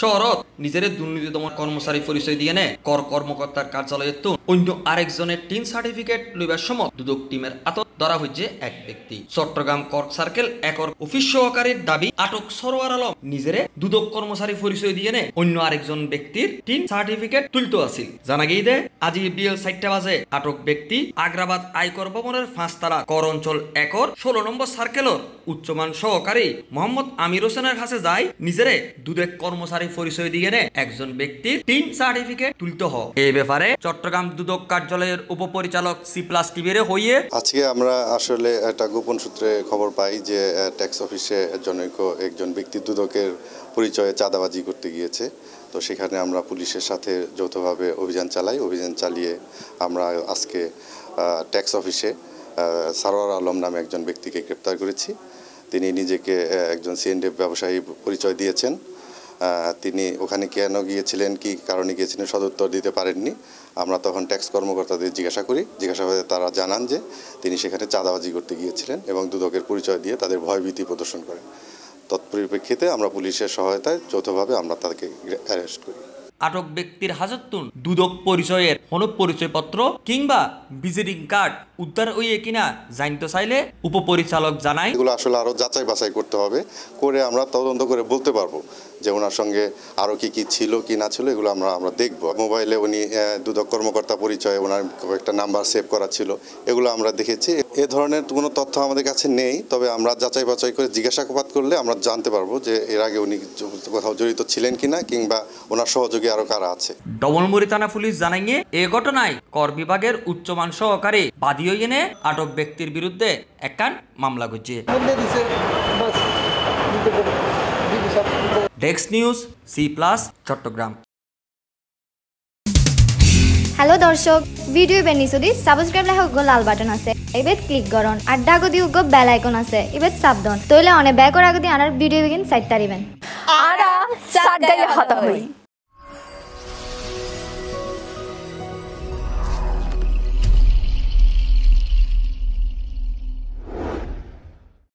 শহরত নিজের দুর্নীতি দমন কর্মচারী পরিচয় দিয়ে নে কর কর্মকর্তার কার্যালয়ের অন্য আরেকজনের টিন সার্টিফিকেট লইবার সময় দুদক টিমের আটক ধরা হয়েছে এক ব্যক্তি। চট্টগ্রাম কর্ক সার্কেল একর অফিস সহকারীর দাবি আটক সরোয়ার আলম নিজের দুদক কর্মচারী পরিচয় দিয়ে নে অন্য আরেকজন ব্যক্তির টিন সার্টিফিকেট তুলতে আসিল। জানা গিয়ে আজি বিকেল 4টা বাজে আটক ব্যক্তি আগ্রাবাদ আয়কর ভবনের 5 তালা কর অঞ্চল একর 16 নম্বর সার্কেলর উচ্চমান সহকারী মোহাম্মদ আমির হোসেনের কাছে যায় নিজেরে দুদক কর্মচারী পরিচয় দিয়ে নে একজন ব্যক্তির টিন সার্টিফিকেট তুলতে হয়। এই ব্যাপারে চট্টগ্রাম দুদক কার্যালয়ের উপপরিচালক C+ টিভিরে হইয়ে আজকে আমরা আসলে একটা গোপন সূত্রে খবর পাই যে ট্যাক্স অফিসে জনৈক একজন ব্যক্তি দুদকের পরিচয়ে চাঁদাবাজি করতে গিয়েছে। তো সেখানে আমরা পুলিশের সাথে যৌথভাবে অভিযান চালাই। অভিযান চালিয়ে আমরা আজকে ট্যাক্স অফিসে সারোয়ার আলম নামে একজন ব্যক্তিকে গ্রেপ্তার করেছি। তিনি নিজেকে একজন সিএনডি ব্যবসায়ী পরিচয় দিয়েছেন। তিনি ওখানে কেন গিয়েছিলেন, কি কারণে গিয়েছিলেন সদুত্তর দিতে পারেননি। আমরা তখন ট্যাক্স কর্মকর্তাদের জিজ্ঞাসাবাদে তারা জানান যে তিনি সেখানে চাঁদাবাজি করতে গিয়েছিলেন এবং দুদকের পরিচয় দিয়ে তাদের ভয়ভীতি প্রদর্শন করেন। তৎপরিপ্রেক্ষিতে আমরা পুলিশের সহায়তায় যৌথভাবে আমরা তাদেরকে অ্যারেস্ট করি। আটক ব্যক্তির হাজতুন দুদক পরিচয়ের হনপ পরিচয়পত্র কিংবা ভিজিটিং কার্ড উদ্ধার হইয়ে কিনা জানতে চাইলে উপপরিচালক জানায় এগুলো আসলে আরো যাচাই বাছাই করতে হবে, করে আমরা তদন্ত করে বলতে পারবো যে ওনার সঙ্গে আরো কি কি ছিল কি না ছিল, এগুলো আমরা দেখব। মোবাইলে উনি দুদক কর্মকর্তা পরিচয়ে ওনার একটা নাম্বার সেভ করা ছিল, এগুলো আমরা দেখেছি। এ ধরনের কোনো তথ্য আমাদের কাছে নেই, তবে আমরা যাচাই বাছাই করে জিজ্ঞাসাবাদ করলে আমরা জানতে পারবো যে এর আগে উনি কোথাও জড়িত ছিলেন কিনা কিংবা ওনার সহযোগী আরো কারা আছে। ডবলমুড়ি থানা পুলিশ জানাইয়ে এ ঘটনায় কর বিভাগের উচ্চমান সহকারী বাদী হইয়ে নে আটক ব্যক্তির বিরুদ্ধে একখান মামলা করছে। Desk news C+ Chittagong. Hello দর্শক, ভিডিও বেনিসুদি সাবস্ক্রাইব লেখক লাল বাটন আছে, এবেত ক্লিক করুন। আর ডাগদি উগ বেল আইকন আছে, এবেত সাবধান তইলে অনে ব্যাকর আগদি আনার ভিডিও বিগিন সাইট তারিবেন। আরা সাগাই হতা হই।